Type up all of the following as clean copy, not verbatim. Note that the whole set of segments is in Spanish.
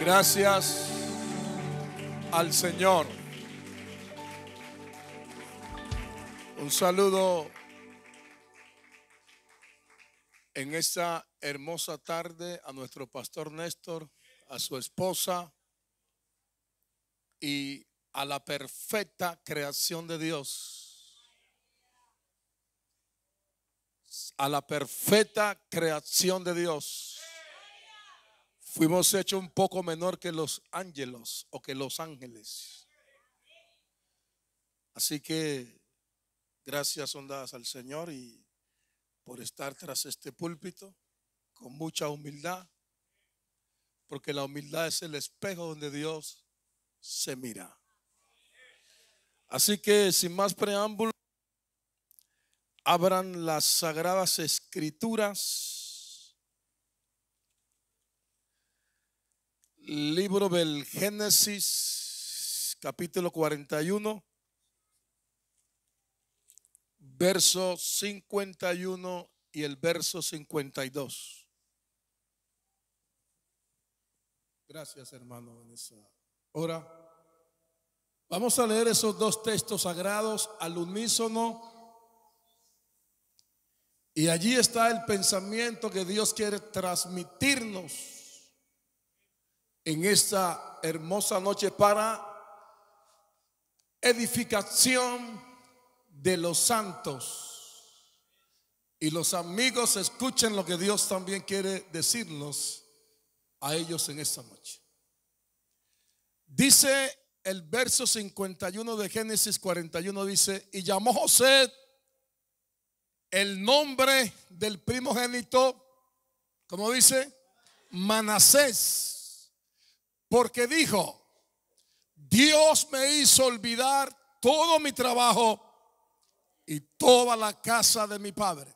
Gracias al Señor. Un saludo en esta hermosa tarde a nuestro pastor Néstor, a su esposa y a la perfecta creación de Dios. A la perfecta creación de Dios. Fuimos hechos un poco menor que los ángeles o que los ángeles. Así que gracias son dadas al Señor y por estar tras este púlpito con mucha humildad, porque la humildad es el espejo donde Dios se mira. Así que sin más preámbulo, abran las sagradas escrituras. Libro del Génesis, capítulo 41, verso 51 y el verso 52. Gracias, hermano, en esa hora. Vamos a leer esos dos textos sagrados al unísono. Y allí está el pensamiento que Dios quiere transmitirnos en esta hermosa noche para edificación de los santos. Y los amigos escuchen lo que Dios también quiere decirnos a ellos en esta noche. Dice el verso 51 de Génesis 41, dice: y llamó José el nombre del primogénito, como dice, Manasés, porque dijo: Dios me hizo olvidar todo mi trabajo y toda la casa de mi padre.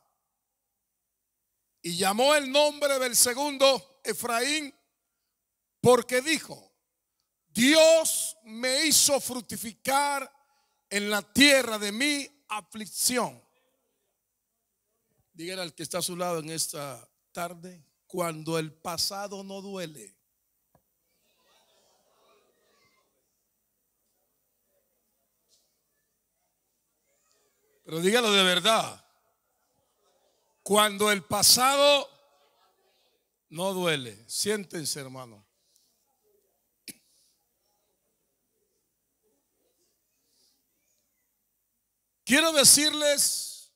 Y llamó el nombre del segundo Efraín, porque dijo: Dios me hizo fructificar en la tierra de mi aflicción. Dígale al que está a su lado en esta tarde: cuando el pasado no duele, pero dígalo de verdad. Cuando el pasado no duele. Siéntense, hermano. Quiero decirles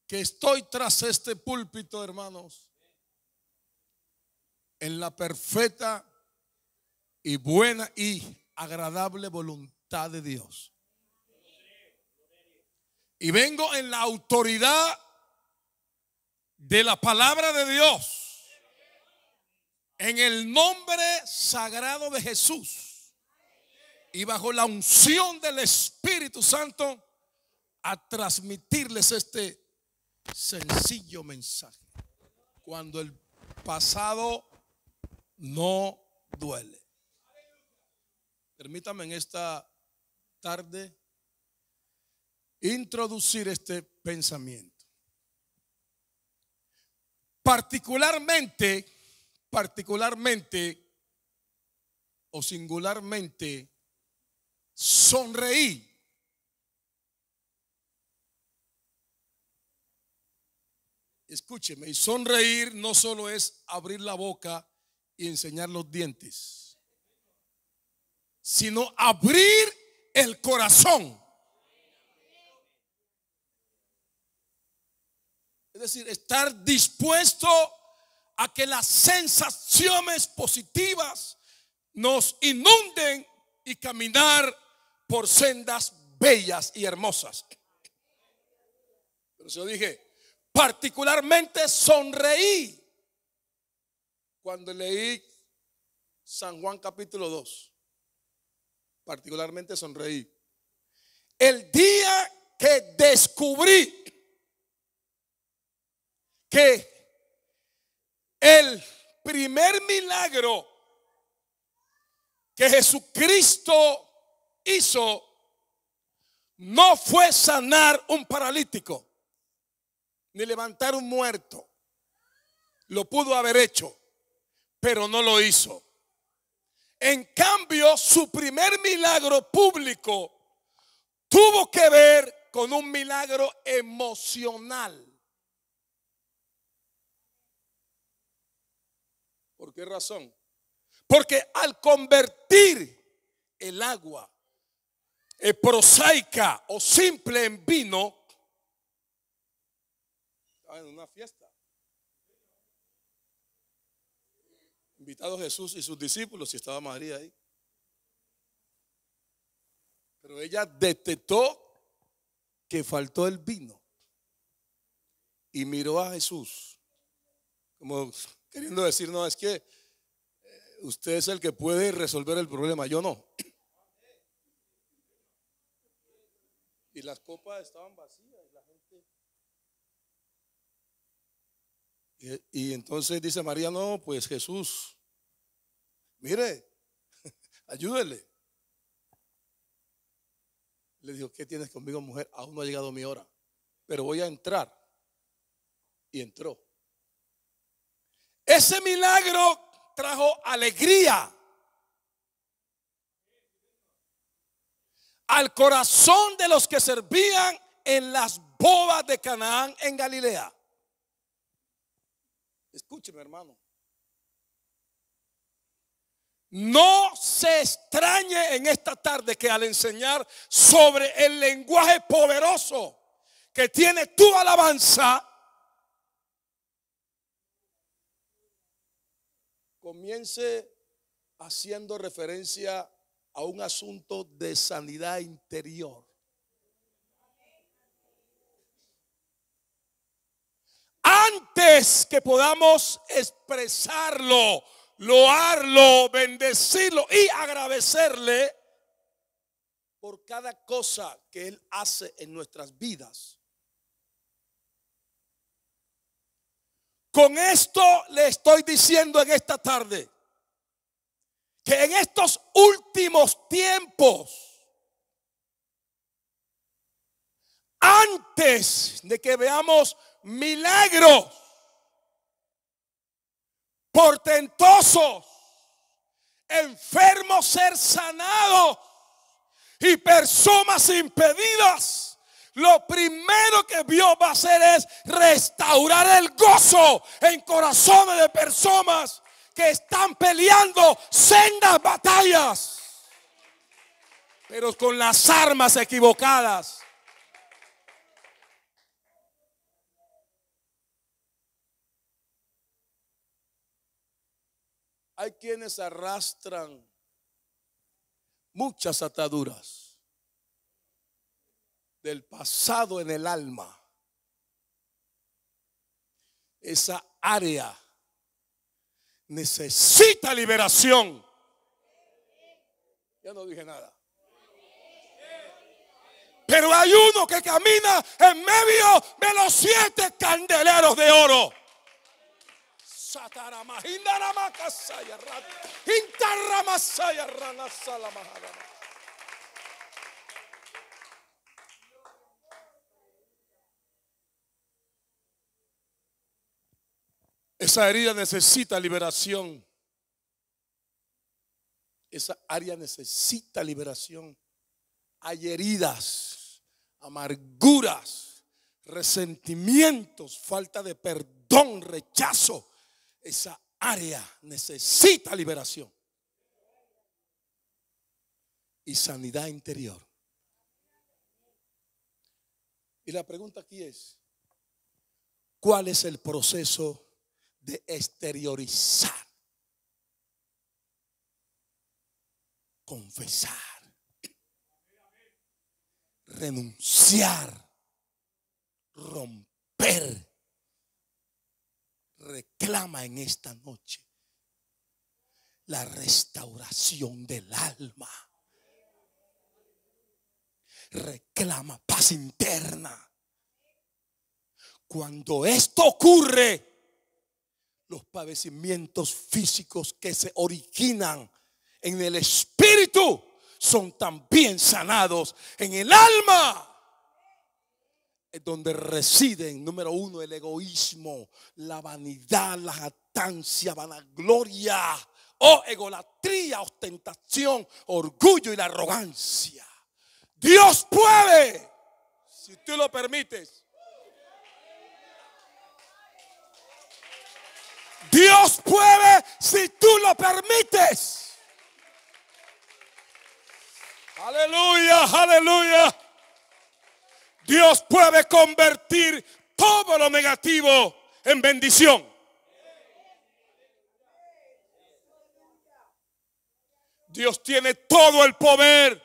que estoy tras este púlpito, hermanos, en la perfecta y buena y agradable voluntad de Dios. Y vengo en la autoridad de la palabra de Dios, en el nombre sagrado de Jesús y bajo la unción del Espíritu Santo, a transmitirles este sencillo mensaje. Cuando el pasado no duele. Permítame en esta tarde introducir este pensamiento. Particularmente o singularmente, sonreí. Escúcheme, y sonreír no solo es abrir la boca y enseñar los dientes, sino abrir el corazón. Es decir, estar dispuesto a que las sensaciones positivas nos inunden y caminar por sendas bellas y hermosas. Pero yo dije, particularmente sonreí cuando leí San Juan capítulo 2. Particularmente sonreí el día que descubrí que el primer milagro que Jesucristo hizo no fue sanar un paralítico ni levantar un muerto. Lo pudo haber hecho, pero no lo hizo. En cambio, su primer milagro público tuvo que ver con un milagro emocional. ¿Por qué razón? Porque al convertir el agua prosaica o simple en vino, estaba en una fiesta, invitado Jesús y sus discípulos, y estaba María ahí. Pero ella detectó que faltó el vino y miró a Jesús como queriendo decir: no, es que usted es el que puede resolver el problema, yo no. Y las copas estaban vacías y la gente. Y entonces dice María: no, pues Jesús, mire, ayúdele. Le dijo: ¿qué tienes conmigo, mujer? Aún no ha llegado mi hora, pero voy a entrar. Y entró. Ese milagro trajo alegría al corazón de los que servían en las bodas de Canaán en Galilea. Escúcheme, hermano. No se extrañe en esta tarde que al enseñar sobre el lenguaje poderoso que tiene tu alabanza, comience haciendo referencia a un asunto de sanidad interior. Antes que podamos expresarlo, loarlo, bendecirlo y agradecerle por cada cosa que Él hace en nuestras vidas. Con esto le estoy diciendo en esta tarde que en estos últimos tiempos, antes de que veamos milagros portentosos, enfermos ser sanados y personas impedidas, lo primero que Dios va a hacer es restaurar el gozo en corazones de personas que están peleando sendas batallas, pero con las armas equivocadas. Hay quienes arrastran muchas ataduras del pasado en el alma. Esa área necesita liberación. Ya no dije nada. Pero hay uno que camina en medio de los 7 candeleros de oro. Esa herida necesita liberación. Esa área necesita liberación. Hay heridas, amarguras, resentimientos, falta de perdón, rechazo. Esa área necesita liberación y sanidad interior. Y la pregunta aquí es: ¿cuál es el proceso de exteriorizar? Confesar, renunciar, romper. Reclama en esta noche la restauración del alma. Reclama paz interna. Cuando esto ocurre, los padecimientos físicos que se originan en el espíritu son también sanados en el alma. Es donde residen, número 1, el egoísmo, la vanidad, la jactancia, vanagloria, o egolatría, ostentación, orgullo y la arrogancia. Dios puede, si tú lo permites. Dios puede si tú lo permites. Aleluya, aleluya. Dios puede convertir todo lo negativo en bendición. Dios tiene todo el poder.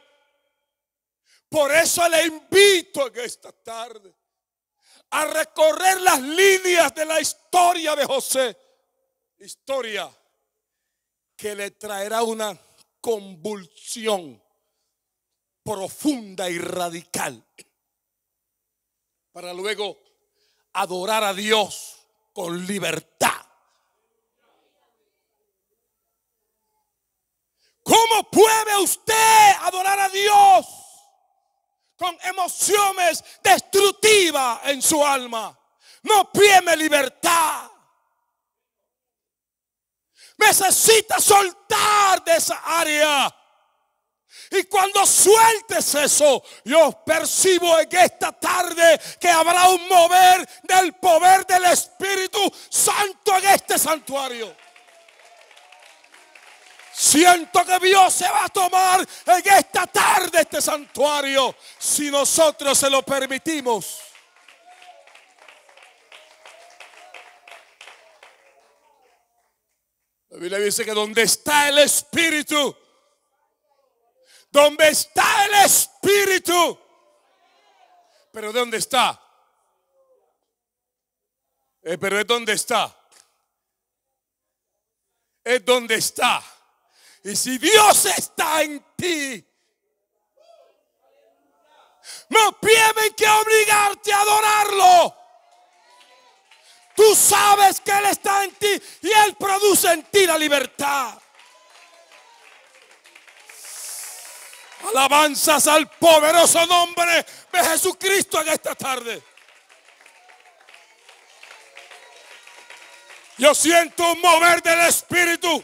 Por eso le invito en esta tarde a recorrer las líneas de la historia de José. Historia que le traerá una convulsión profunda y radical, para luego adorar a Dios con libertad. ¿Cómo puede usted adorar a Dios con emociones destructivas en su alma? No tiene libertad. Necesita soltar de esa área. Y cuando sueltes eso, yo percibo en esta tarde que habrá un mover del poder del Espíritu Santo en este santuario. Siento que Dios se va a tomar en esta tarde este santuario, si nosotros se lo permitimos. La Biblia dice que donde está el Espíritu, donde está el Espíritu, pero ¿de dónde está? Pero es donde está. Es donde está. Y si Dios está en ti, no tienen que obligarte a adorarlo. Tú sabes que Él está en ti y Él produce en ti la libertad. Alabanzas al poderoso nombre de Jesucristo en esta tarde. Yo siento un mover del Espíritu.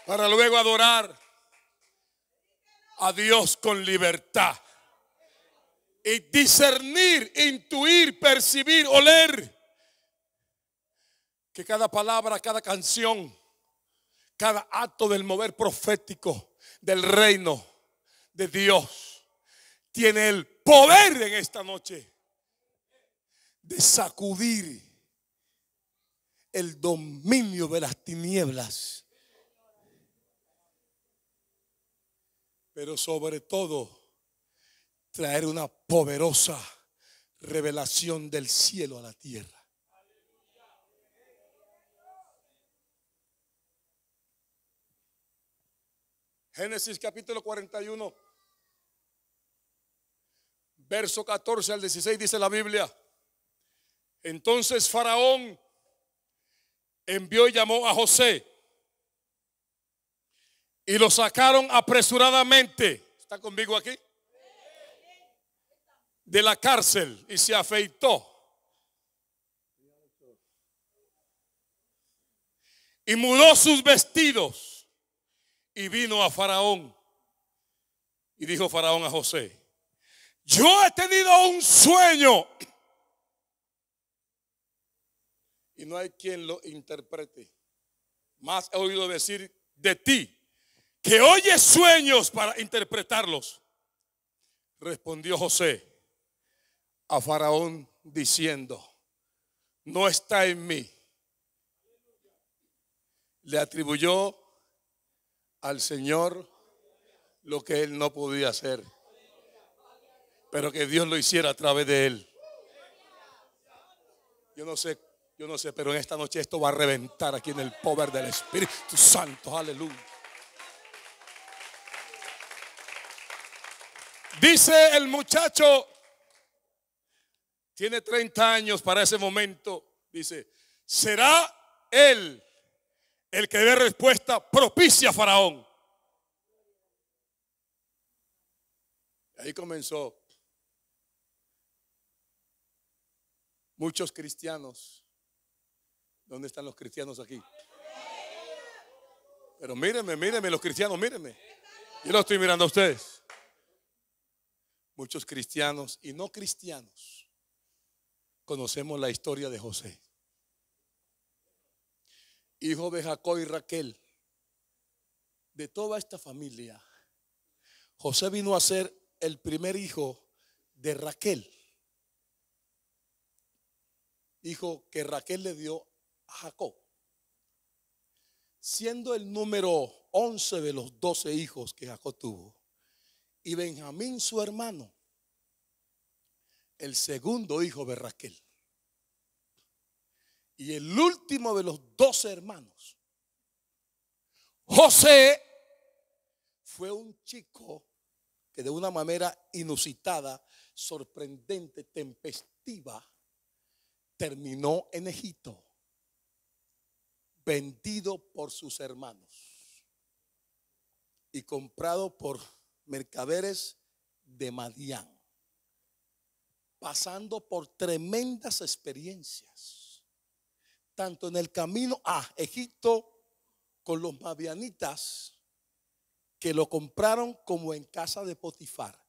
Para luego adorar a Dios con libertad. Y discernir, intuir, percibir, oler. Que cada palabra, cada canción, cada acto del mover profético del reino de Dios tiene el poder en esta noche de sacudir el dominio de las tinieblas. Pero sobre todo traer una poderosa revelación del cielo a la tierra. Génesis capítulo 41, verso 14 al 16 dice la Biblia. Entonces Faraón envió y llamó a José y lo sacaron apresuradamente. ¿Está conmigo aquí? De la cárcel y se afeitó. Y mudó sus vestidos. Y vino a Faraón. Y dijo Faraón a José: yo he tenido un sueño. Y no hay quien lo interprete. Más he oído decir de ti, que oyes sueños para interpretarlos. Respondió José a Faraón diciendo: no está en mí. Le atribuyó al Señor lo que él no podía hacer, pero que Dios lo hiciera a través de él. Yo no sé, pero en esta noche esto va a reventar aquí en el poder del Espíritu Santo. Aleluya. Dice el muchacho, tiene 30 años para ese momento. Dice: será él el que dé respuesta propicia a Faraón. Ahí comenzó. Muchos cristianos. ¿Dónde están los cristianos aquí? Pero mírenme los cristianos, mírenme. Yo lo estoy mirando a ustedes. Muchos cristianos y no cristianos conocemos la historia de José, hijo de Jacob y Raquel. De toda esta familia, José vino a ser el primer hijo de Raquel, hijo que Raquel le dio a Jacob, siendo el número 11 de los 12 hijos que Jacob tuvo. Y Benjamín, su hermano, el segundo hijo de Raquel. Y el último de los 12 hermanos, José, fue un chico que de una manera inusitada, sorprendente, tempestiva, terminó en Egipto, vendido por sus hermanos y comprado por mercaderes de Madián, pasando por tremendas experiencias, tanto en el camino a Egipto con los madianitas que lo compraron, como en casa de Potifar,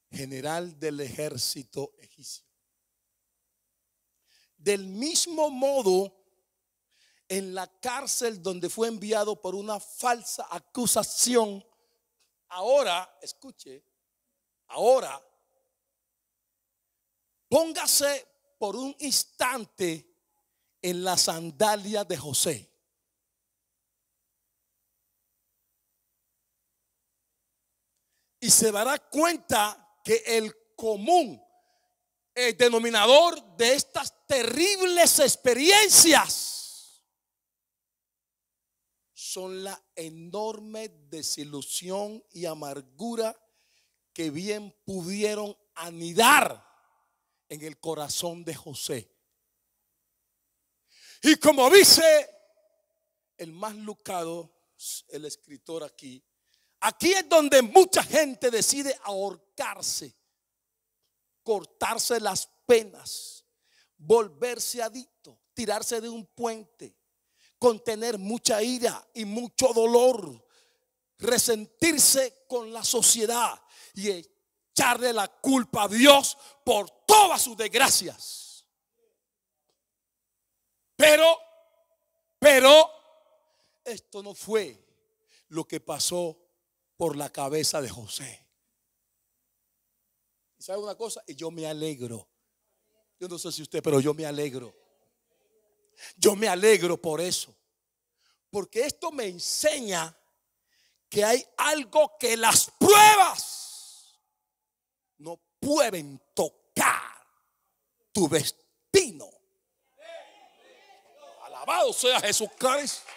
general del ejército egipcio. Del mismo modo, en la cárcel donde fue enviado por una falsa acusación, ahora, escuche, ahora, póngase por un instante en la sandalia de José. Y se dará cuenta que el común denominador de estas terribles experiencias son la enorme desilusión y amargura que bien pudieron anidar en el corazón de José. Y como dice el más lucado, el escritor aquí es donde mucha gente decide ahorcarse, cortarse las penas, volverse adicto, tirarse de un puente, contener mucha ira y mucho dolor, resentirse con la sociedad y echarle la culpa a Dios por todas sus desgracias. Pero esto no fue lo que pasó por la cabeza de José. ¿Y sabe una cosa? Y yo me alegro. Yo no sé si usted, pero yo me alegro. Yo me alegro por eso. Porque esto me enseña que hay algo que las pruebas no pueden tocar: tu destino. Alabado sea Jesucristo.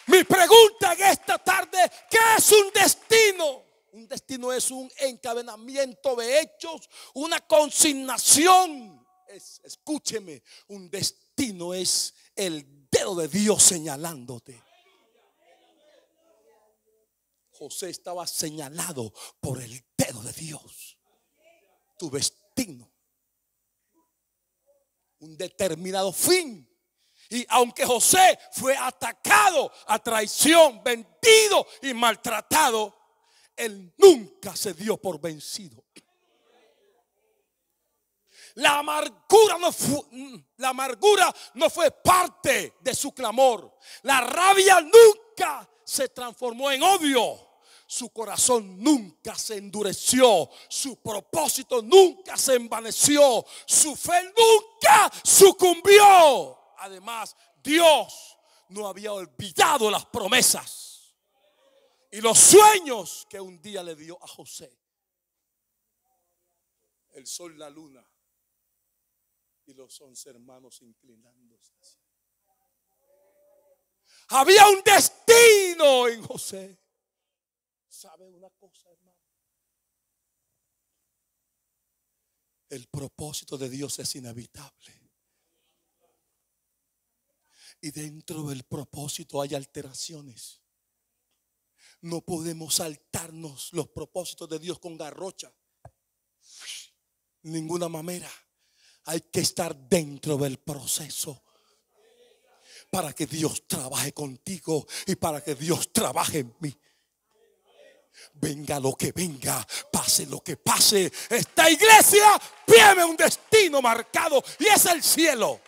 Mi pregunta en esta tarde: ¿qué es un destino? Un destino es un encadenamiento de hechos, una consignación. Escúcheme, un destino es el dedo de Dios señalándote. José estaba señalado por el dedo de Dios. Tu destino, un determinado fin. Y aunque José fue atacado a traición, vendido y maltratado, él nunca se dio por vencido. La amargura no fue parte de su clamor. La rabia nunca se transformó en odio. Su corazón nunca se endureció. Su propósito nunca se envaneció. Su fe nunca sucumbió. Además, Dios no había olvidado las promesas y los sueños que un día le dio a José. El sol, la luna y los 11 hermanos inclinándose. Había un destino en José. ¿Sabe una cosa, hermano? El propósito de Dios es inevitable. Y dentro del propósito hay alteraciones. No podemos saltarnos los propósitos de Dios con garrocha. ninguna mamera. Hay que estar dentro del proceso para que Dios trabaje contigo y para que Dios trabaje en mí. Venga lo que venga, pase lo que pase, esta iglesia tiene un destino marcado y es el cielo.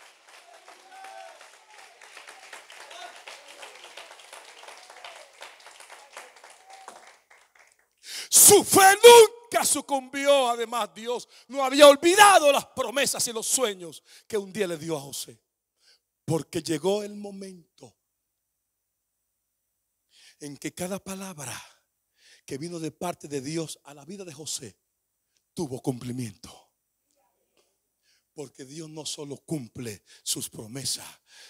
Su fe nunca sucumbió. Además, Dios no había olvidado las promesas y los sueños que un día le dio a José. Porque llegó el momento en que cada palabra que vino de parte de Dios a la vida de José tuvo cumplimiento. Porque Dios no solo cumple sus promesas,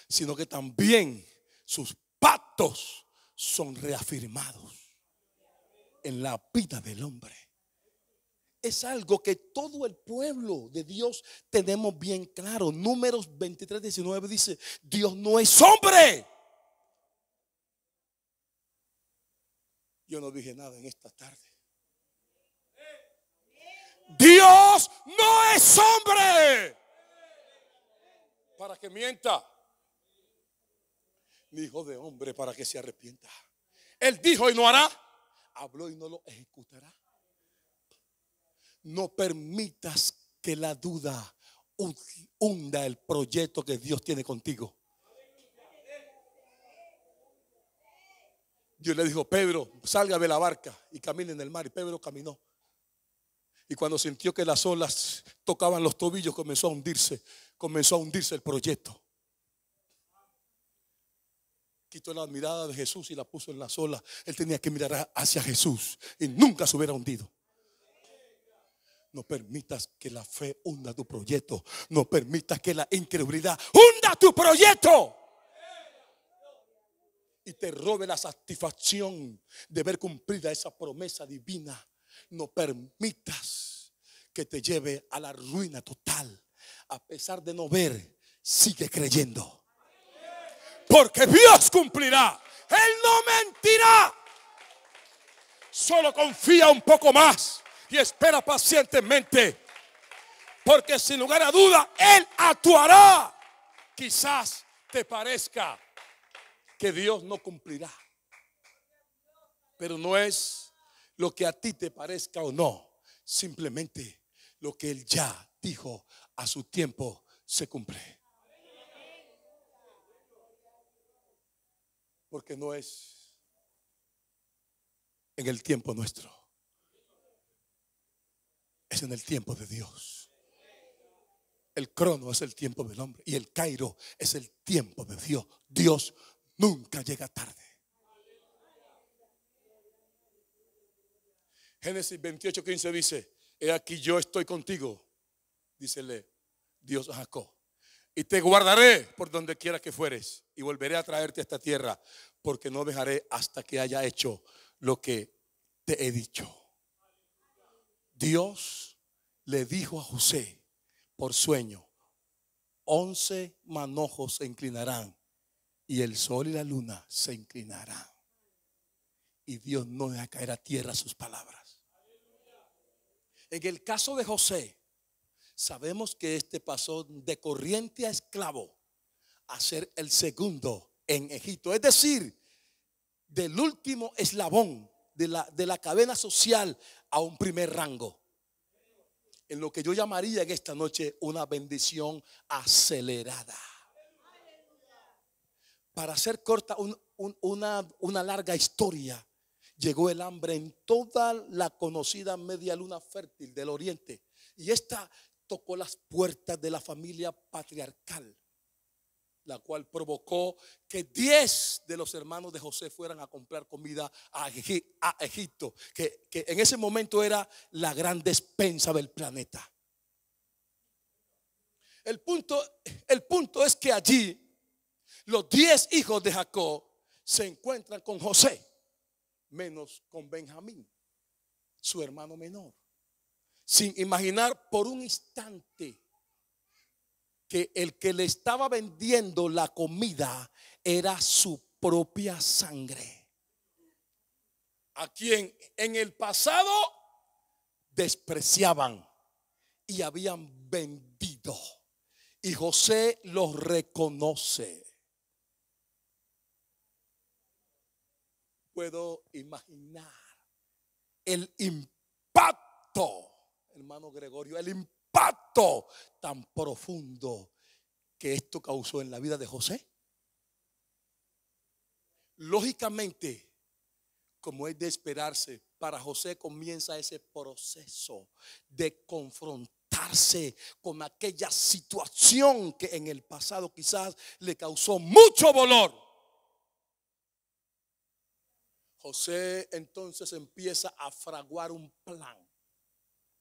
sino que también sus pactos son reafirmados en la vida del hombre. Es algo que todo el pueblo de Dios tenemos bien claro. Números 23:19 dice: Dios no es hombre. Yo no dije nada en esta tarde. Dios no es hombre para que mienta, ni hijo de hombre para que se arrepienta. Él dijo y no hará, habló y no lo ejecutará. No permitas que la duda hunda el proyecto que Dios tiene contigo. Dios le dijo: Pedro, salga de la barca y camine en el mar. Y Pedro caminó. Y cuando sintió que las olas tocaban los tobillos, comenzó a hundirse el proyecto. Quitó la mirada de Jesús y la puso en las olas. Él tenía que mirar hacia Jesús y nunca se hubiera hundido. No permitas que la fe hunda tu proyecto. No permitas que la incredulidad hunda tu proyecto y te robe la satisfacción de ver cumplida esa promesa divina. No permitas que te lleve a la ruina total. A pesar de no ver, sigue creyendo, porque Dios cumplirá. Él no mentirá. Solo confía un poco más y espera pacientemente, porque sin lugar a duda Él actuará. Quizás te parezca que Dios no cumplirá, pero no es lo que a ti te parezca o no. Simplemente lo que Él ya dijo a su tiempo se cumple. Porque no es en el tiempo nuestro, es en el tiempo de Dios. El crono es el tiempo del hombre y el cairo es el tiempo de Dios. Dios nunca llega tarde. Génesis 28:15 dice: he aquí yo estoy contigo, dícele Dios a Jacob, y te guardaré por donde quiera que fueres, y volveré a traerte a esta tierra, porque no dejaré hasta que haya hecho lo que te he dicho. Dios le dijo a José por sueño: 11 manojos se inclinarán y el sol y la luna se inclinarán. Y Dios no deja caer a tierra sus palabras. En el caso de José, sabemos que este pasó de corriente a esclavo a ser el segundo en Egipto. Es decir, del último eslabón de la cadena social a un primer rango. En lo que yo llamaría en esta noche una bendición acelerada. Para hacer corta una larga historia, llegó el hambre en toda la conocida media luna fértil del oriente, y esta tocó las puertas de la familia patriarcal, la cual provocó que 10 de los hermanos de José fueran a comprar comida a Egipto, que en ese momento era la gran despensa del planeta. El punto es que allí los 10 hijos de Jacob se encuentran con José, menos con Benjamín, su hermano menor, sin imaginar por un instante que el que le estaba vendiendo la comida era su propia sangre, a quien en el pasado despreciaban y habían vendido. Y José los reconoce. Puedo imaginar el impacto, hermano Gregorio, el impacto tan profundo que esto causó en la vida de José. Lógicamente, como es de esperarse, para José comienza ese proceso de confrontarse con aquella situación que en el pasado quizás le causó mucho dolor. José entonces empieza a fraguar un plan,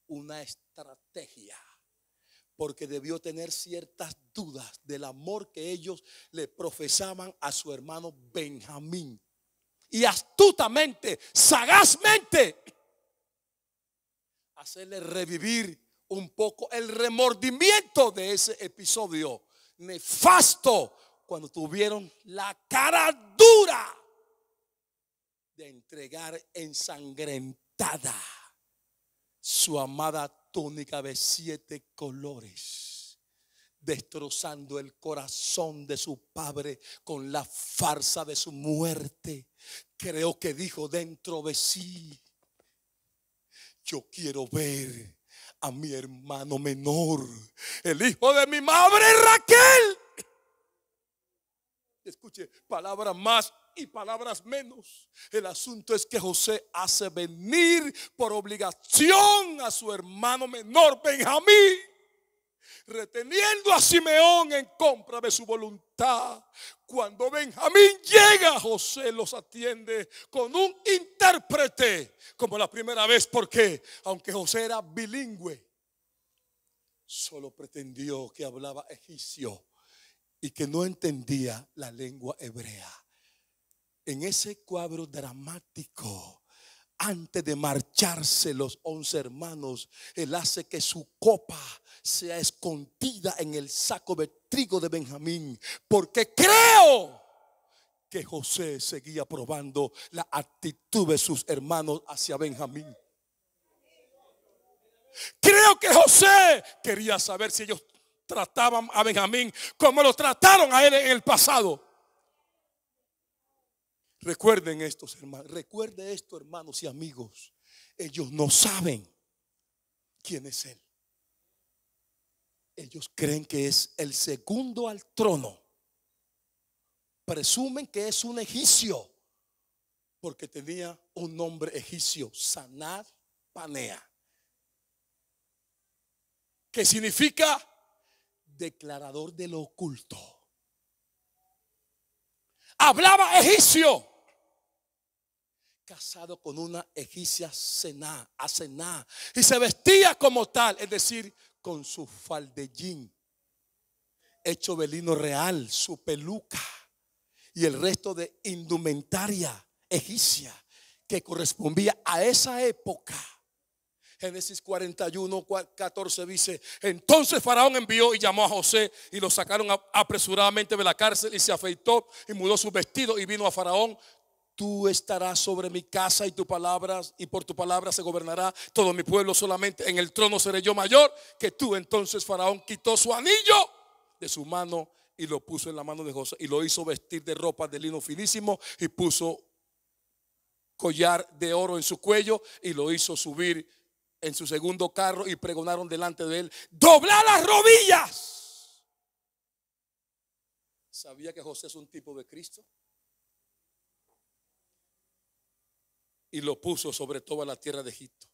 una estrategia, porque debió tener ciertas dudas del amor que ellos le profesaban a su hermano Benjamín. Y astutamente, sagazmente, hacerle revivir un poco el remordimiento de ese episodio nefasto, cuando tuvieron la cara dura de entregar ensangrentada su amada túnica de 7 colores, destrozando el corazón de su padre con la farsa de su muerte. Creo que dijo dentro de sí: yo quiero ver a mi hermano menor, el hijo de mi madre Raquel. Escuche, palabras más y palabras menos. El asunto es que José hace venir por obligación a su hermano menor Benjamín, reteniendo a Simeón en compra de su voluntad. Cuando Benjamín llega, José los atiende con un intérprete, como la primera vez, porque aunque José era bilingüe, solo pretendió que hablaba egipcio y que no entendía la lengua hebrea. En ese cuadro dramático, antes de marcharse los 11 hermanos, él hace que su copa sea escondida en el saco de trigo de Benjamín, porque creo que José seguía probando la actitud de sus hermanos hacia Benjamín. Creo que José quería saber si ellos trataban a Benjamín como lo trataron a él en el pasado. Recuerden estos hermanos, recuerde esto, hermanos y amigos. Ellos no saben quién es él. Ellos creen que es el segundo al trono. Presumen que es un egipcio, porque tenía un nombre egipcio, Sanad Panea, que significa declarador de lo oculto. Hablaba egipcio, casado con una egipcia Asená, y se vestía como tal, es decir, con su faldellín hecho de lino real, su peluca y el resto de indumentaria egipcia que correspondía a esa época. Génesis 41, 14 dice: entonces Faraón envió y llamó a José, y lo sacaron apresuradamente de la cárcel, y se afeitó y mudó sus vestidos y vino a Faraón. Tú estarás sobre mi casa y por tu palabra se gobernará todo mi pueblo. Solamente en el trono seré yo mayor que tú. Entonces Faraón quitó su anillo de su mano y lo puso en la mano de José, y lo hizo vestir de ropa de lino finísimo, y puso collar de oro en su cuello, y lo hizo subir en su segundo carro, y pregonaron delante de él: dobla las rodillas. ¿Sabía que José es un tipo de Cristo? Y lo puso sobre toda la tierra de Egipto.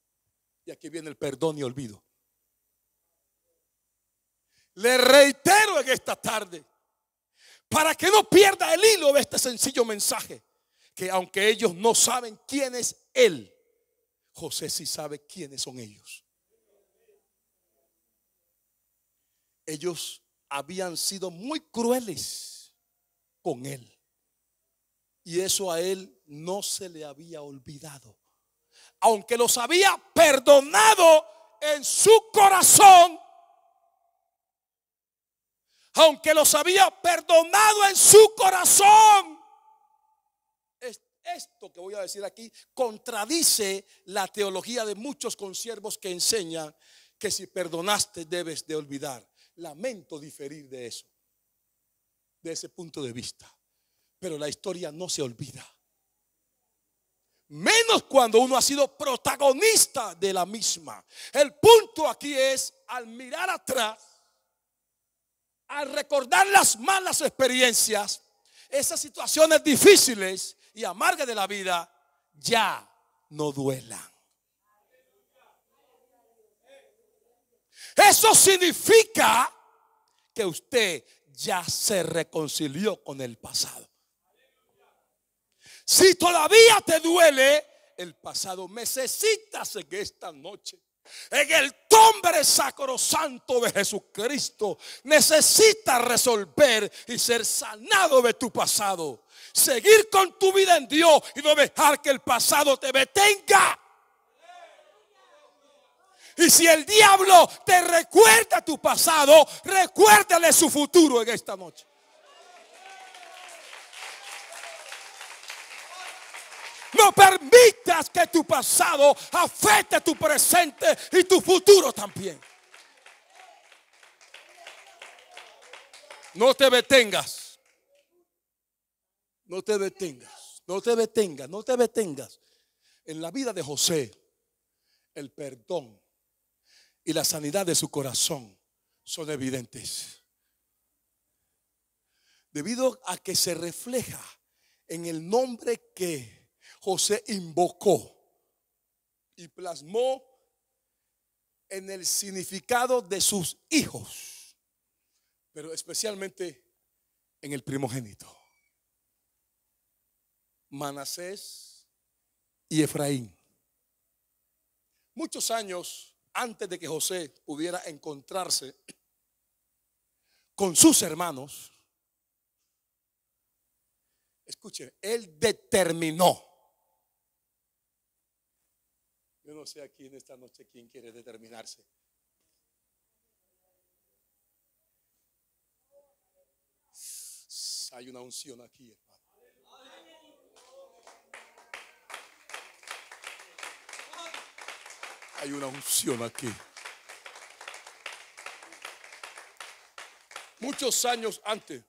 Y aquí viene el perdón y olvido. Le reitero en esta tarde, para que no pierda el hilo de este sencillo mensaje, que aunque ellos no saben quién es él, José sí sabe quiénes son ellos. Ellos habían sido muy crueles con él, y eso a él no se le había olvidado. Aunque los había perdonado en su corazón, aunque los había perdonado en su corazón, esto que voy a decir aquí contradice la teología de muchos consiervos que enseñan que si perdonaste debes de olvidar. Lamento diferir de eso, de ese punto de vista. Pero la historia no se olvida. Menos cuando uno ha sido protagonista de la misma. El punto aquí es, al mirar atrás, al recordar las malas experiencias, esas situaciones difíciles y amargas de la vida, ya no duelan. Eso significa que usted ya se reconcilió con el pasado. Si todavía te duele el pasado, necesitas en esta noche, en el nombre sacrosanto de Jesucristo, necesitas resolver y ser sanado de tu pasado. Seguir con tu vida en Dios y no dejar que el pasado te detenga. Y si el diablo te recuerda tu pasado, recuérdale su futuro en esta noche. No permitas que tu pasado afecte tu presente y tu futuro también. No te detengas. No te detengas. No te detengas. No te detengas. En la vida de José, el perdón y la sanidad de su corazón son evidentes. Debido a que se refleja en el nombre que José invocó y plasmó en el significado de sus hijos, pero especialmente en el primogénito, Manasés y Efraín. Muchos años antes de que José pudiera encontrarse con sus hermanos, escuchen, él determinó. Yo no sé aquí en esta noche quién quiere determinarse. Hay una unción aquí, hermano. Hay una unción aquí. Muchos años antes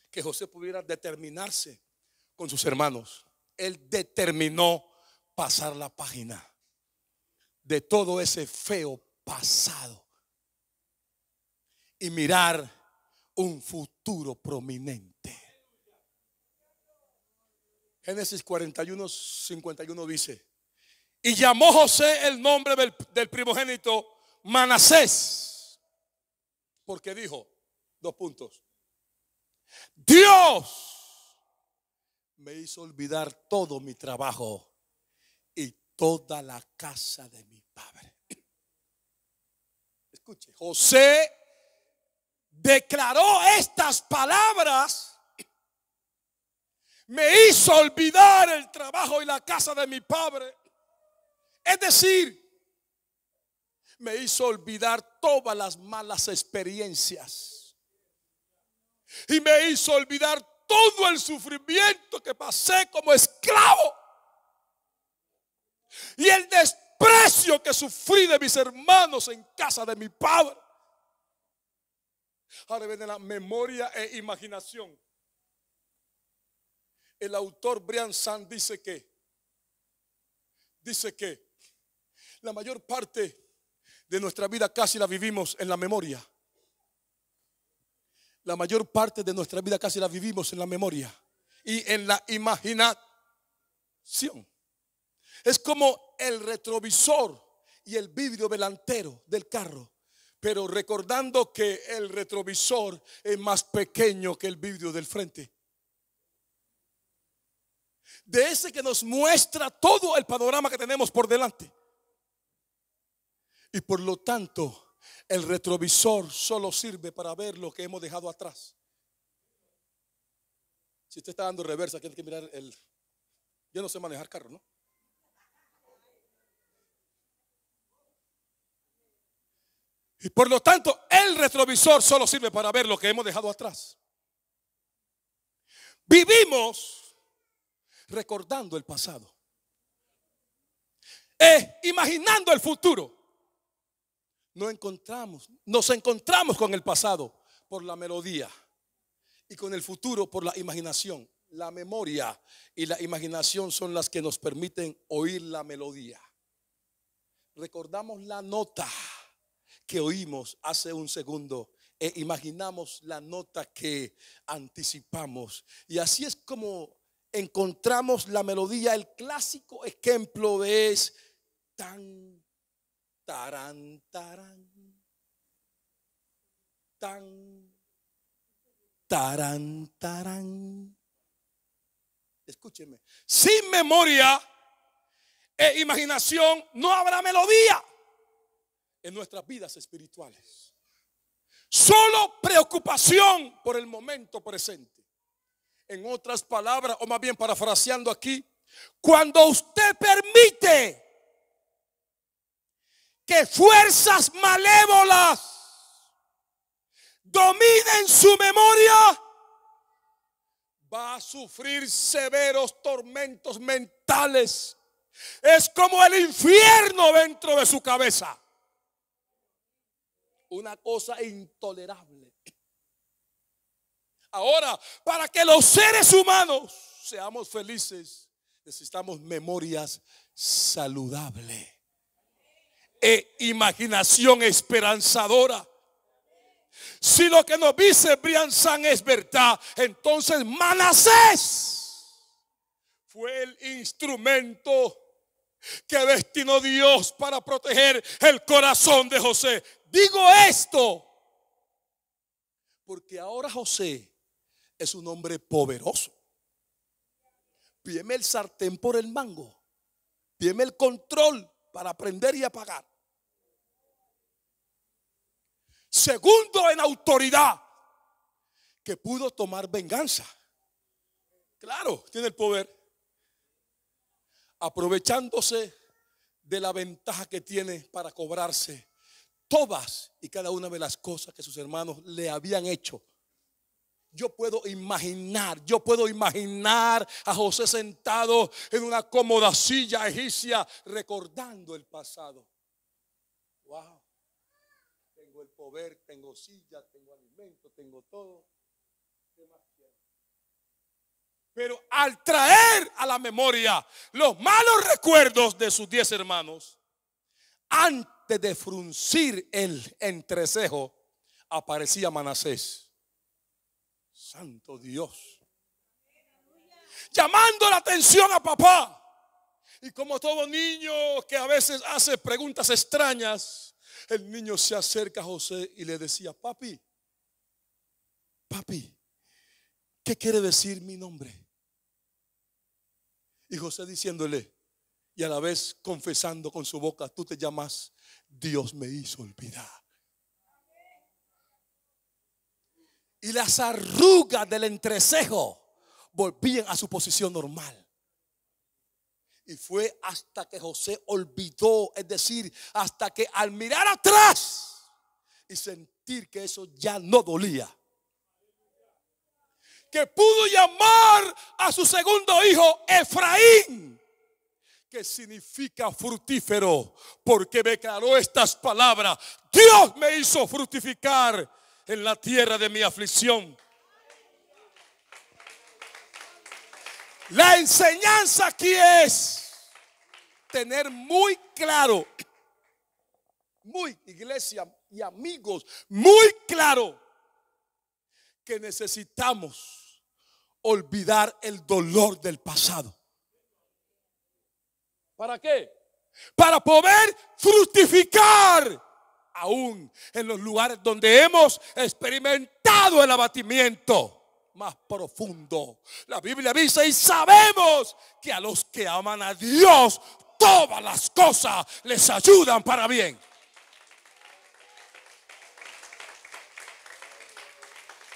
que José pudiera determinarse con sus hermanos, él determinó pasar la página de todo ese feo pasado y mirar un futuro prominente. Génesis 41, 51 dice: y llamó José el nombre del primogénito Manasés, porque dijo, dos puntos, Dios me hizo olvidar todo mi trabajo y toda la casa de mi padre. Escuche, José declaró estas palabras: me hizo olvidar el trabajo y la casa de mi padre. Es decir, me hizo olvidar todas las malas experiencias y me hizo olvidar todo el sufrimiento que pasé como esclavo y el desprecio que sufrí de mis hermanos en casa de mi padre. Ahora viene la memoria e imaginación. El autor Brian Sand dice que la mayor parte de nuestra vida casi la vivimos en la memoria. La mayor parte de nuestra vida casi la vivimos en la memoria y en la imaginación. Es como el retrovisor y el vidrio delantero del carro, pero recordando que el retrovisor es más pequeño que el vidrio del frente. De ese que nos muestra todo el panorama que tenemos por delante. Y por lo tanto, el retrovisor solo sirve para ver lo que hemos dejado atrás. Si usted está dando reversa, tiene que mirar el... Yo no sé manejar carro, ¿no? Y por lo tanto, el retrovisor solo sirve para ver lo que hemos dejado atrás. Vivimos recordando el pasado. imaginando el futuro, nos encontramos con el pasado por la melodía y con el futuro por la imaginación. La memoria y la imaginación son las que nos permiten oír la melodía. Recordamos la nota que oímos hace un segundo e imaginamos la nota que anticipamos. Y así es como encontramos la melodía. El clásico ejemplo es tan, tarán, tarán, tan, tarán, tarán. Escúcheme, sin memoria e imaginación no habrá melodía en nuestras vidas espirituales. Solo preocupación por el momento presente. En otras palabras, o más bien parafraseando aquí, cuando usted permite que fuerzas malévolas dominen su memoria, va a sufrir severos tormentos mentales. Es como el infierno dentro de su cabeza. Una cosa intolerable. Ahora, para que los seres humanos seamos felices, necesitamos memorias saludables e imaginación esperanzadora. Si lo que nos dice Brian Zahnd es verdad, entonces Manasés fue el instrumento que destinó Dios para proteger el corazón de José. Digo esto porque ahora José es un hombre poderoso. Pídeme el sartén por el mango. Pídeme el control para prender y apagar. Segundo en autoridad, que pudo tomar venganza. Claro, tiene el poder. Aprovechándose de la ventaja que tiene para cobrarse todas y cada una de las cosas que sus hermanos le habían hecho. Yo puedo imaginar a José sentado en una cómoda silla egipcia recordando el pasado. Wow. Tengo el poder, tengo silla, tengo alimento, tengo todo. ¿Qué más quiero? Pero al traer a la memoria los malos recuerdos de sus 10 hermanos, antes de fruncir el entrecejo, aparecía Manasés. Santo Dios. Llamando la atención a papá. Y como todo niño que a veces hace preguntas extrañas, el niño se acerca a José y le decía: papi, ¿qué quiere decir mi nombre? Y José diciéndole, y a la vez confesando con su boca: tú te llamas Dios me hizo olvidar. Y las arrugas del entrecejo volvían a su posición normal. Y fue hasta que José olvidó, es decir, hasta que al mirar atrás y sentir que eso ya no dolía, que pudo llamar a su segundo hijo Efraín, que significa fructífero, porque declaró estas palabras: Dios me hizo fructificar en la tierra de mi aflicción. La enseñanza aquí es tener muy claro, iglesia y amigos, muy claro, que necesitamos olvidar el dolor del pasado. ¿Para qué? Para poder fructificar aún en los lugares donde hemos experimentado el abatimiento más profundo. La Biblia dice: y sabemos que a los que aman a Dios todas las cosas les ayudan para bien.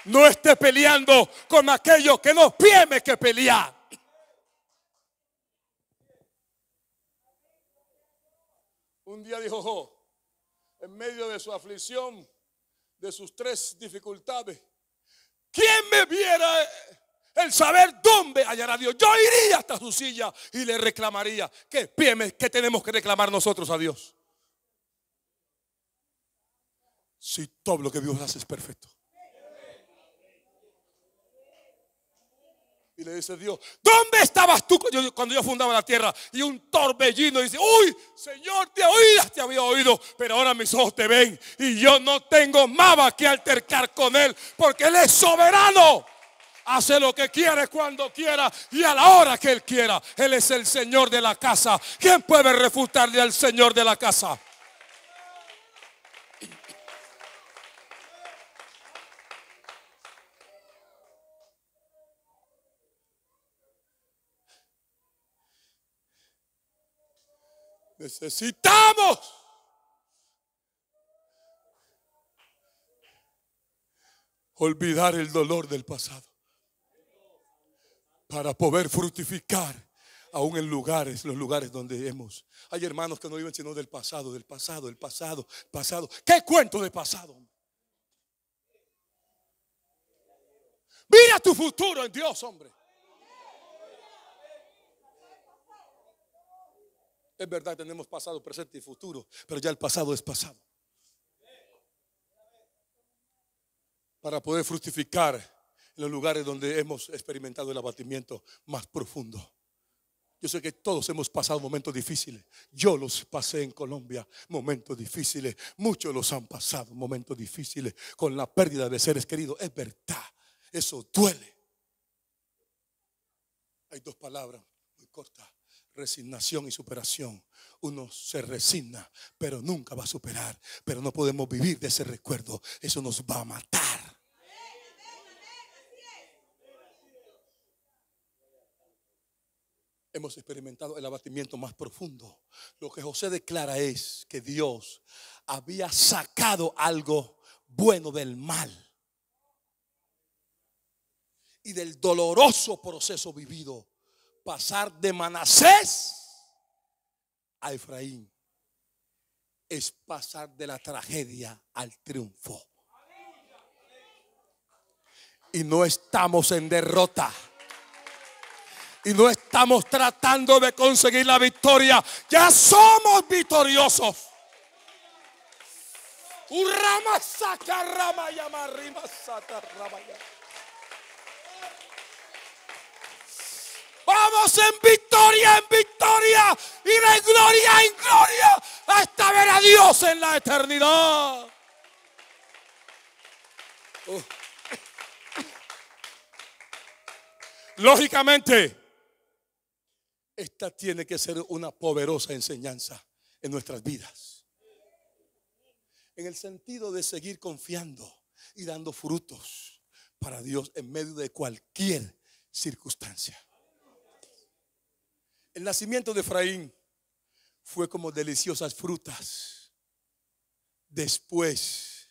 No esté peleando con aquello que no tiene que pelear. Un día dijo Job, en medio de su aflicción, de sus 3 dificultades: ¿quién me viera el saber dónde hallará a Dios. Yo iría hasta su silla y le reclamaría. ¿Qué tenemos que reclamar nosotros a Dios? Si todo lo que Dios hace es perfecto. Y le dice Dios, ¿dónde estabas tú cuando yo fundaba la tierra? Y un torbellino dice, uy, Señor, te había oído, pero ahora mis ojos te ven y yo no tengo nada que altercar con Él, porque Él es soberano. Hace lo que quiere cuando quiera y a la hora que Él quiera. Él es el Señor de la casa. ¿Quién puede refutarle al Señor de la casa? Necesitamos olvidar el dolor del pasado para poder fructificar aún en los lugares donde hemos. Hay hermanos que no viven sino del pasado. ¿Qué cuento de pasado? Mira tu futuro en Dios, hombre. Es verdad, tenemos pasado, presente y futuro, pero ya el pasado es pasado. Para poder fructificar en los lugares donde hemos experimentado el abatimiento más profundo. Yo sé que todos hemos pasado momentos difíciles. Yo los pasé en Colombia, momentos difíciles. Muchos los han pasado, momentos difíciles, con la pérdida de seres queridos. Es verdad, eso duele. Hay dos palabras muy cortas: resignación y superación. Uno se resigna, pero nunca va a superar. Pero no podemos vivir de ese recuerdo. Eso nos va a matar. Hemos experimentado el abatimiento más profundo. Lo que José declara es que Dios había sacado algo bueno del mal y del doloroso proceso vivido. Pasar de Manasés a Efraín es pasar de la tragedia al triunfo. Y no estamos en derrota. Y no estamos tratando de conseguir la victoria. Ya somos victoriosos. Vamos en victoria y de gloria en gloria hasta ver a Dios en la eternidad. Lógicamente, esta tiene que ser una poderosa enseñanza en nuestras vidas, en el sentido de seguir confiando y dando frutos para Dios en medio de cualquier circunstancia. El nacimiento de Efraín fue como deliciosas frutas después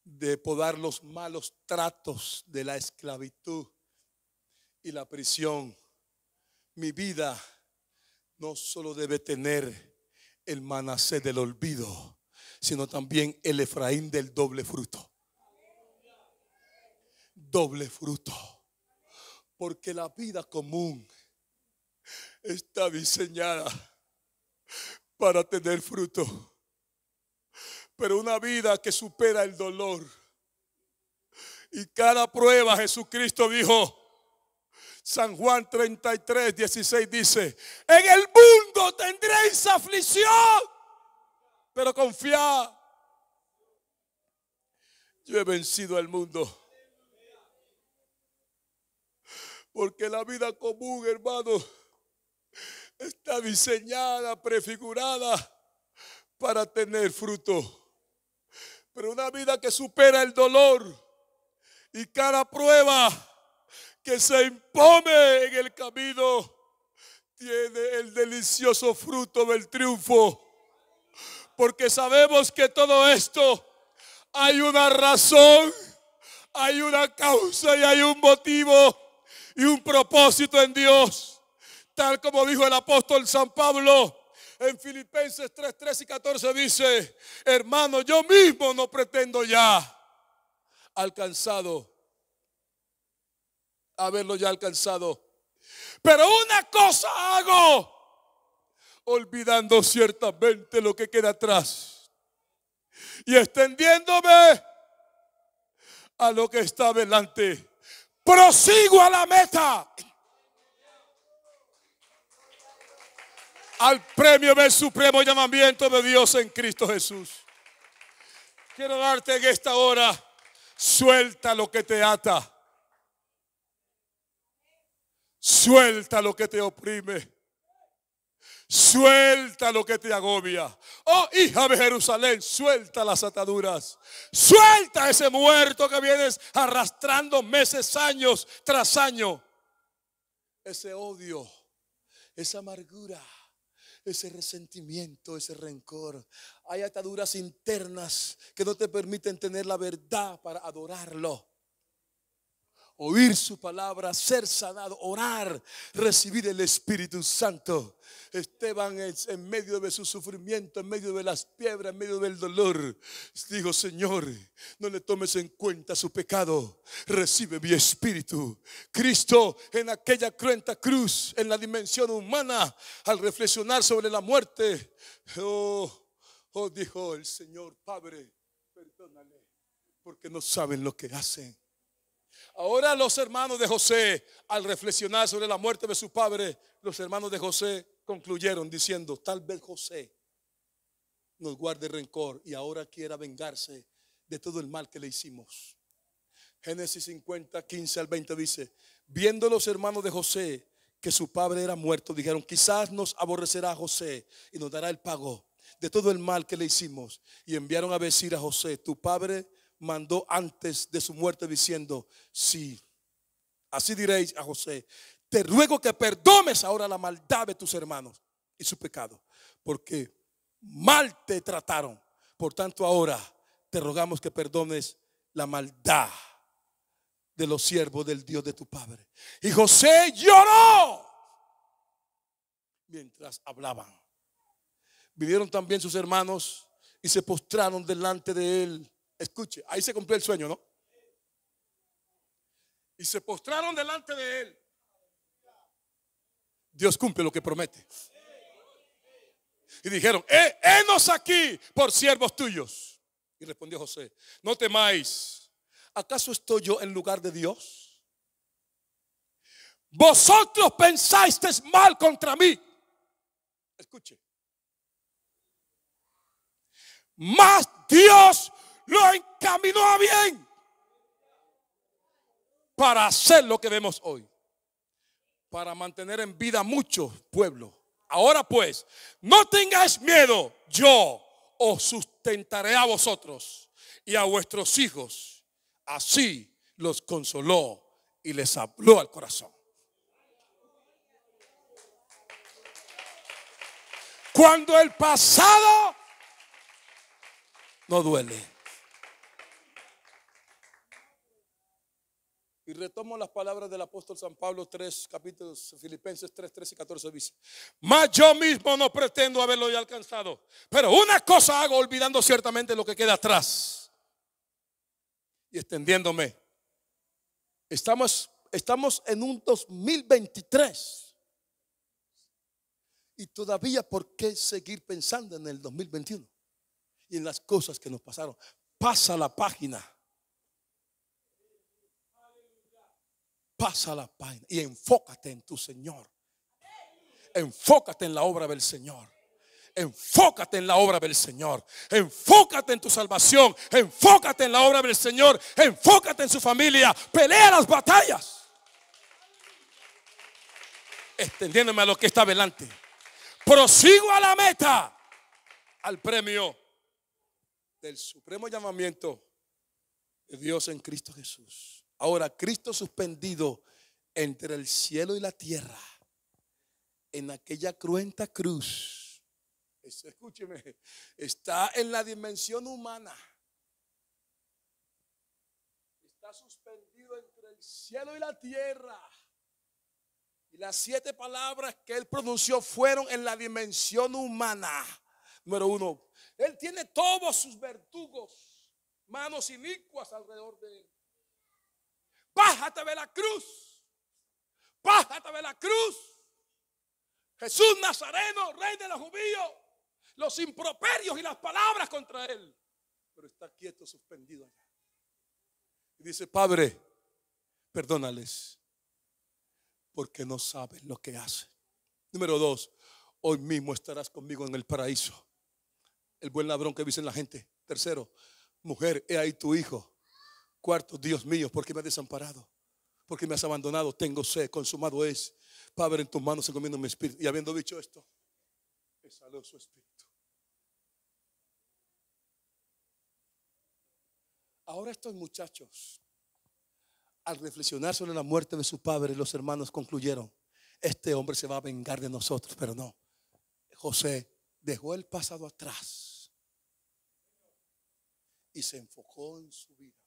de podar los malos tratos de la esclavitud y la prisión. Mi vida no solo debe tener el Manasés del olvido, sino también el Efraín del doble fruto. Doble fruto. Porque la vida común está diseñada para tener fruto. Pero una vida que supera el dolor y cada prueba, Jesucristo dijo, San Juan 33:16 dice: en el mundo tendréis aflicción, pero confiad, yo he vencido al mundo. Porque la vida común, hermano, está diseñada, prefigurada para tener fruto. Pero una vida que supera el dolor y cada prueba que se impone en el camino tiene el delicioso fruto del triunfo. Porque sabemos que todo esto hay una razón, hay una causa y hay un motivo y un propósito en Dios. Tal como dijo el apóstol San Pablo en Filipenses 3:13 y 14 dice: hermano, yo mismo no pretendo ya alcanzado haberlo ya alcanzado. Pero una cosa hago, olvidando ciertamente lo que queda atrás y extendiéndome a lo que está delante, prosigo a la meta, al premio del supremo llamamiento de Dios en Cristo Jesús. Quiero darte en esta hora, suelta lo que te ata, suelta lo que te oprime, suelta lo que te agobia. Oh, hija de Jerusalén, suelta las ataduras. Suelta ese muerto que vienes arrastrando meses, años tras año. Ese odio, esa amargura, ese resentimiento, ese rencor. Hay ataduras internas que no te permiten tener la verdad para adorarlo, oír su palabra, ser sanado, orar, recibir el Espíritu Santo. Esteban, en medio de su sufrimiento, en medio de las piedras, en medio del dolor, dijo: Señor, no le tomes en cuenta su pecado, recibe mi espíritu. Cristo, en aquella cruenta cruz, en la dimensión humana, al reflexionar sobre la muerte, dijo el Señor: Padre, perdónale, porque no saben lo que hacen. Ahora los hermanos de José, al reflexionar sobre la muerte de su padre, los hermanos de José concluyeron diciendo: tal vez José nos guarde rencor y ahora quiera vengarse de todo el mal que le hicimos. Génesis 50, 15 al 20 dice: viendo los hermanos de José que su padre era muerto, dijeron: quizás nos aborrecerá José y nos dará el pago de todo el mal que le hicimos. Y enviaron a decir a José: tu padre mandó antes de su muerte diciendo: sí, así diréis a José, te ruego que perdones ahora la maldad de tus hermanos y su pecado, porque mal te trataron. Por tanto ahora te rogamos que perdones la maldad de los siervos del Dios de tu padre. Y José lloró mientras hablaban. Vinieron también sus hermanos y se postraron delante de él. Escuche, ahí se cumplió el sueño, ¿no? Y se postraron delante de él. Dios cumple lo que promete. Y dijeron: henos aquí por siervos tuyos. Y respondió José: no temáis, ¿acaso estoy yo en lugar de Dios? Vosotros pensasteis mal contra mí. Escuche. Mas Dios lo encaminó a bien para hacer lo que vemos hoy, para mantener en vida mucho pueblo. Ahora pues, no tengáis miedo, yo os sustentaré a vosotros y a vuestros hijos. Así los consoló y les habló al corazón. Cuando el pasado no duele. Y retomo las palabras del apóstol San Pablo, 3 capítulos, Filipenses 3, 13 y 14 dice: mas yo mismo no pretendo haberlo ya alcanzado, pero una cosa hago, olvidando ciertamente lo que queda atrás y extendiéndome. Estamos en un 2023 y todavía, ¿por qué seguir pensando en el 2021 y en las cosas que nos pasaron? Pasa la página. Pasa la página y enfócate en tu Señor. Enfócate en la obra del Señor. Enfócate en la obra del Señor. Enfócate en tu salvación. Enfócate en la obra del Señor. Enfócate en su familia. Pelea las batallas, extendiéndome a lo que está delante. Prosigo a la meta, al premio del supremo llamamiento de Dios en Cristo Jesús. Ahora, Cristo suspendido entre el cielo y la tierra, en aquella cruenta cruz, escúcheme, está en la dimensión humana. Está suspendido entre el cielo y la tierra. Y las 7 palabras que él pronunció fueron en la dimensión humana. Número 1, él tiene todos sus verdugos, manos inicuas alrededor de él. Bájate de la cruz. bájate de la cruz. Jesús Nazareno, rey de los judíos. Los improperios y las palabras contra él. Pero está quieto, suspendido allá. Y dice: Padre, perdónales, porque no saben lo que hacen. Número 2, hoy mismo estarás conmigo en el paraíso. El buen ladrón que dice la gente. Tercero, mujer, he ahí tu hijo. Cuarto, Dios mío, ¿por qué me has desamparado? ¿Por qué me has abandonado? Tengo sed, consumado es. Padre, en tus manos encomiendo mi espíritu. Y habiendo dicho esto, exhaló su espíritu. Ahora estos muchachos, al reflexionar sobre la muerte de su padre, los hermanos concluyeron: este hombre se va a vengar de nosotros. Pero no, José dejó el pasado atrás y se enfocó en su vida.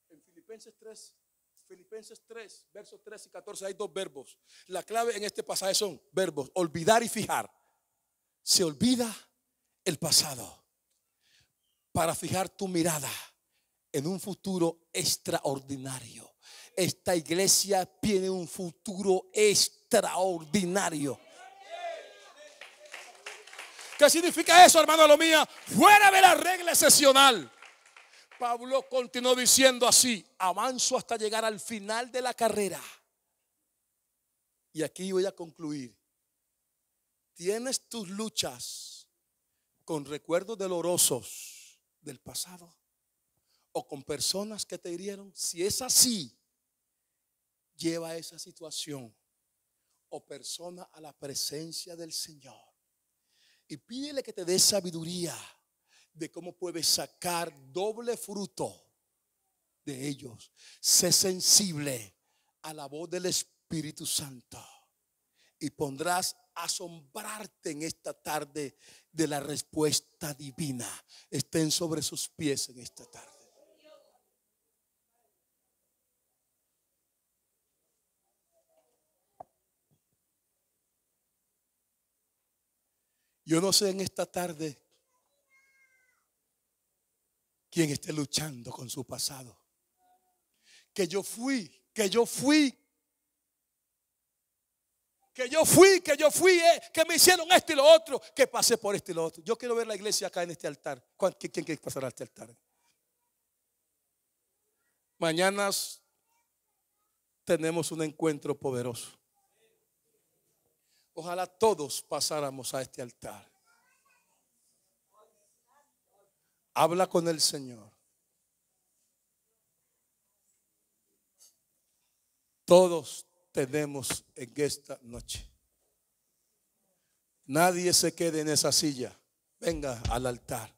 En Filipenses 3, versos 3 y 14 hay 2 verbos. La clave en este pasaje son verbos: olvidar y fijar. Se olvida el pasado para fijar tu mirada en un futuro extraordinario. Esta iglesia tiene un futuro extraordinario. ¿Qué significa eso, hermano lo mía? Fuera de la regla excepcional. Pablo continuó diciendo así: avanzo hasta llegar al final de la carrera. Y aquí voy a concluir. ¿Tienes tus luchas con recuerdos dolorosos del pasado o con personas que te hirieron? Si es así, lleva esa situación o persona a la presencia del Señor y pídele que te dé sabiduría de cómo puedes sacar doble fruto de ellos. Sé sensible a la voz del Espíritu Santo y pondrás asombrarte en esta tarde de la respuesta divina. Estén sobre sus pies en esta tarde. Yo no sé en esta tarde quién esté luchando con su pasado. Que yo fui, que me hicieron esto y lo otro, que pasé por esto y lo otro. Yo quiero ver la iglesia acá en este altar. ¿Quién quiere pasar a este altar? Mañana tenemos un encuentro poderoso. Ojalá todos pasáramos a este altar. Habla con el Señor. Todos tenemos en esta noche. Nadie se quede en esa silla. Venga al altar.